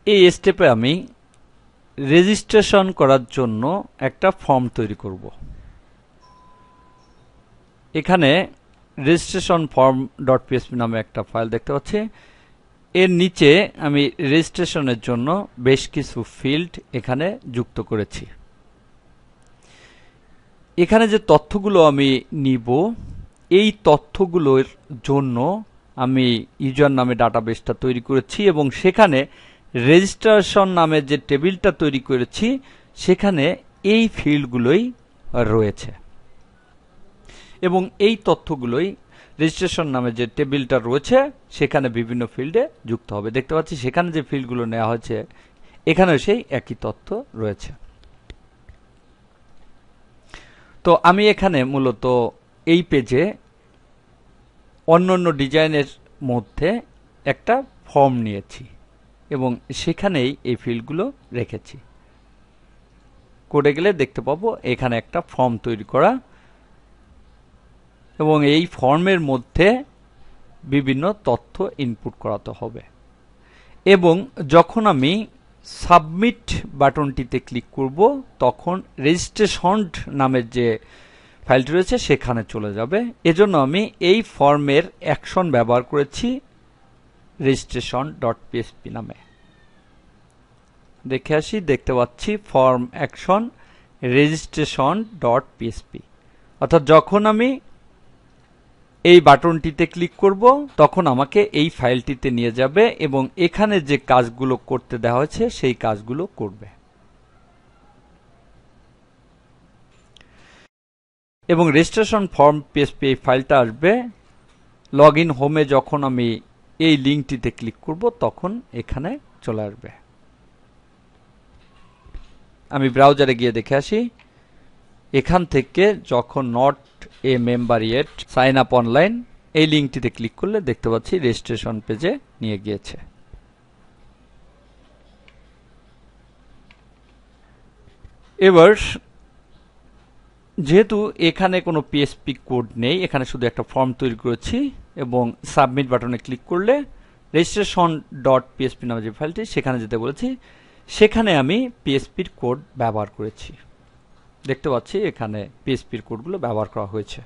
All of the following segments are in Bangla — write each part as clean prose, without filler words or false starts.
এই স্টেপে আমি রেজিস্ট্রেশন করার জন্য একটা ফর্ম তৈরি করব। এখানে রেজিস্ট্রেশন ফর্ম .php নামে একটা ফাইল দেখতে পাচ্ছি। এর নিচে আমি রেজিস্ট্রেশনের জন্য বেশ কিছু ফিল্ড এখানে যুক্ত করেছি। এখানে যে তথ্যগুলো আমি নিব, এই তথ্যগুলোর জন্য আমি ইউজার নামে ডাটাবেসটা তৈরি করেছি এবং সেখানে রেজিস্ট্রেশন নামে যে টেবিলটা তৈরি করেছি সেখানে এই ফিল্ডগুলোই রয়েছে এবং এই তথ্যগুলোই রেজিস্ট্রেশন নামে যে টেবিলটা রয়েছে সেখানে বিভিন্ন ফিল্ডে যুক্ত হবে। দেখতে পাচ্ছি সেখানে যে ফিল্ডগুলো নেওয়া হয়েছে এখানেও সেই একই তথ্য রয়েছে। তো আমি এখানে মূলত এই পেজে অন্যান্য ডিজাইনের মধ্যে একটা ফর্ম নিয়েছি এবং সেখানেই এই ফিল্ডগুলো রেখেছি। কোডে গেলে দেখতে পাবো এখানে একটা ফর্ম তৈরি করা এবং এই ফর্মের মধ্যে বিভিন্ন তথ্য ইনপুট করাতে হবে এবং যখন আমি সাবমিট বাটনটিতে ক্লিক করব তখন রেজিস্ট্রেশন নামের যে ফাইলটি রয়েছে সেখানে চলে যাবে। এজন্য আমি এই ফর্মের অ্যাকশন ব্যবহার করেছি registration.php নামে। দেখে আসি, দেখতে পাচ্ছি ফর্ম অ্যাকশন registration.php, অর্থাৎ যখন আমি এই বাটনটিতে ক্লিক করব তখন আমাকে এই ফাইলটিতে নিয়ে যাবে এবং এখানে যে কাজগুলো করতে দেওয়া হয়েছে সেই কাজগুলো করবে এবং রেজিস্ট্রেশন ফর্ম PHP এই ফাইলটা আসবে। লগ ইন হোমে যখন আমি এই লিঙ্কটিতে ক্লিক করব তখন এখানে চলে আসবে। আমি ব্রাউজারে গিয়ে দেখে আসি। এখান থেকে যখন not a member yet sign up online এই লিঙ্কটিতে ক্লিক করলে দেখতে পাচ্ছি রেজিস্ট্রেশন পেজে নিয়ে গিয়েছে। এবার যেহেতু এখানে কোনো PHP কোড নেই, এখানে শুধু একটা ফর্ম তৈরি করেছি এবং সাবমিট বাটনে ক্লিক করলে registration.php নামে যে ফাইলটি সেখানে যেতে বলেছি, সেখানে আমি PHP এর কোড ব্যবহার করেছি। দেখতে পাচ্ছি এখানে PHP এর কোডগুলো ব্যবহার করা হয়েছে।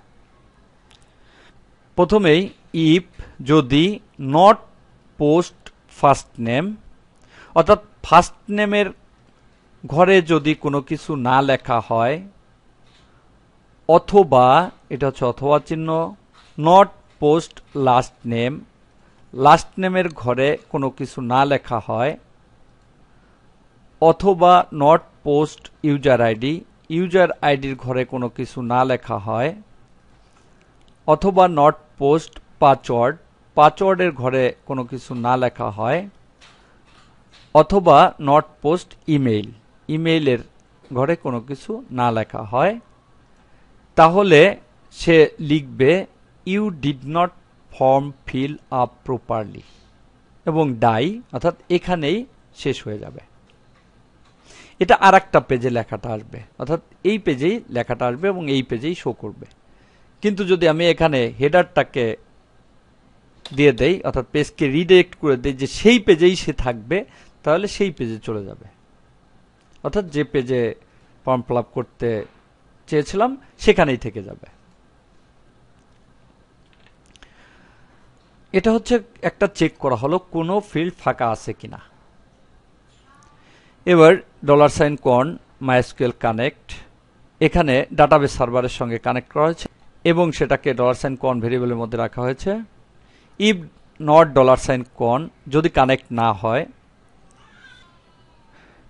প্রথমেই ইফ যদি নট পোস্ট ফার্স্ট নেম, অর্থাৎ ফার্স্ট নেমের ঘরে যদি কোনো কিছু না লেখা হয়, অথবা এটা হচ্ছে অথবা চিহ্ন, not post last name, last নেমের ঘরে কোনো কিছু না লেখা হয়, অথবা not post user ID, user আইডির ঘরে কোনো কিছু না লেখা হয়, অথবা নট পোস্ট পাসওয়ার্ড, পাসওয়ার্ডের ঘরে কোনো কিছু না লেখা হয়, অথবা নট পোস্ট ইমেইল, ইমেইলের ঘরে কোনো কিছু না লেখা হয়, তাহলে সে লিখবে you did not form fill up properly এবং ডাই, অর্থাৎ এখানেই শেষ হয়ে যাবে। এটা আর একটা পেজে লেখাটা আসবে, অর্থাৎ এই পেজেই লেখাটা আসবে এবং এই পেজেই শো করবে। কিন্তু যদি আমি এখানে হেডারটাকে দিয়ে দেই, অর্থাৎ পেজকে রিডাইরেক্ট করে দেই যে সেই পেজেই সে থাকবে, তাহলে সেই পেজে চলে যাবে, অর্থাৎ যে পেজে ফর্ম ফিল আপ করতে চেয়েছিলাম সেখানেই থেকে যাবে। এটা হচ্ছে একটা চেক করা হলো কোনো ফিল্ড ফাঁকা আছে কিনা। এবার $CON MySQL কানেক্ট, এখানে ডাটাবেস সার্ভারের সঙ্গে কানেক্ট করা হয়েছে এবং সেটাকে $CON ভেরিয়েবলের মধ্যে রাখা হয়েছে। ইফ নট $CON যদি কানেক্ট না হয়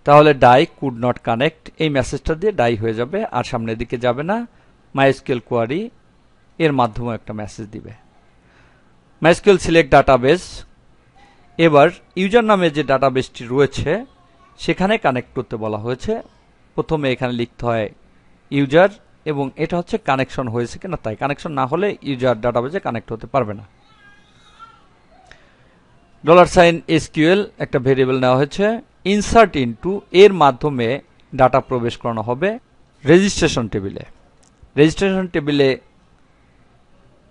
তাহলে ডাই কুড নট কানেক্ট, এই মেসেজটা দিয়ে ডাই হয়ে যাবে আর সামনের দিকে যাবে না। MySQL কোয়ারি এর মাধ্যমে একটা মেসেজ দিবে MySQL সিলেক্ট ডাটাবেস। এবার ইউজার নামে যে ডাটাবেসটি রয়েছে সেখানে কানেক্ট করতে বলা হয়েছে। প্রথমে এখানে লিখতে হয় ইউজার এবং এটা হচ্ছে কানেকশন হয়েছে কিনা তাই, কানেকশন না হলে ইউজার ডাটাবেসে কানেক্ট হতে পারবে না। $SQL একটা ভেরিয়েবল নেওয়া হয়েছে। ইনসার্ট ইনটু এর মাধ্যমে ডাটা প্রবেশ করানো হবে রেজিস্ট্রেশন টেবিলে। রেজিস্ট্রেশন টেবিলে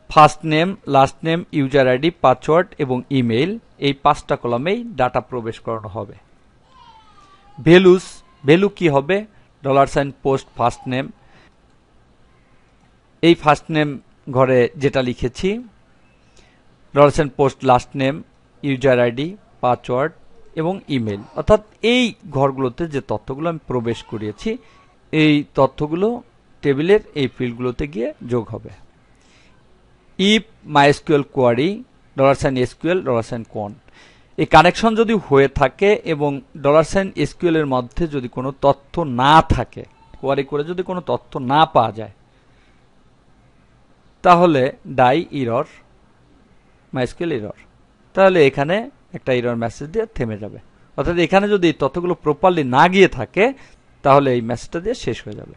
first name, last name, user ID, password এবং ইমেইল এই 5টা কলামেই ডাটা প্রবেশ করানো হবে। ভ্যালু কি হবে $পোস্ট ফার্স্ট নেম, এই ফার্স্ট নেম ঘরে যেটা লিখেছি, $post last name, user ID, password এবং ইমেল, অর্থাৎ এই ঘরগুলোতে যে তথ্যগুলো আমি প্রবেশ করিয়েছি এই তথ্যগুলো টেবিলের এই ফিল্ডগুলোতে গিয়ে যোগ হবে। If MySQL query $SQL $con, এই কানেকশন যদি হয়ে থাকে এবং $SQL এর মধ্যে যদি কোনো তথ্য না থাকে, কোয়ারি করে যদি কোনো তথ্য না পাওয়া যায়, তাহলে ডাই এরর, মাইএসকিউএল এরর, তাহলে এখানে একটা এরর মেসেজ দিয়ে থেমে যাবে। অর্থাৎ এখানে যদি এই তথ্যগুলো প্রপারলি না গিয়ে থাকে তাহলে এই মেসেজটা দিয়ে শেষ হয়ে যাবে।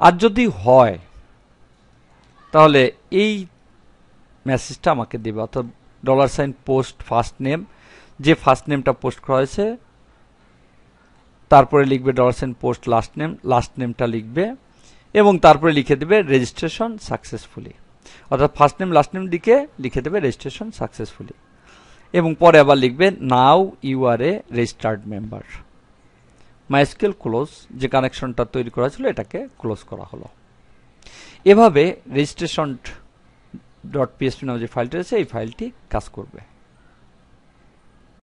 আর যদি হয় তাহলে এই মেসেজটা আমাকে দিবে, অর্থাৎ $পোস্ট ফার্স্ট নেম, যে ফার্স্ট নেমটা পোস্ট করা হয়েছে, তারপরে লিখবে $পোস্ট লাস্ট নেমটা লিখবে এবং তারপরে লিখে দেবে রেজিস্ট্রেশন সাকসেসফুলি, অর্থাৎ ফার্স্ট নেম লাস্ট নেম দিকে লিখে দেবে রেজিস্ট্রেশন সাকসেসফুলি এবং পরে আবার লিখবে now you are a registered member. MySQL close, যে কানেকশনটা তৈরি করা ছিল এটাকে ক্লোজ করা হলো। এভাবে রেজিস্ট্রেশন .php নামে যে ফাইলটি রয়েছে এই ফাইলটি কাজ করবে।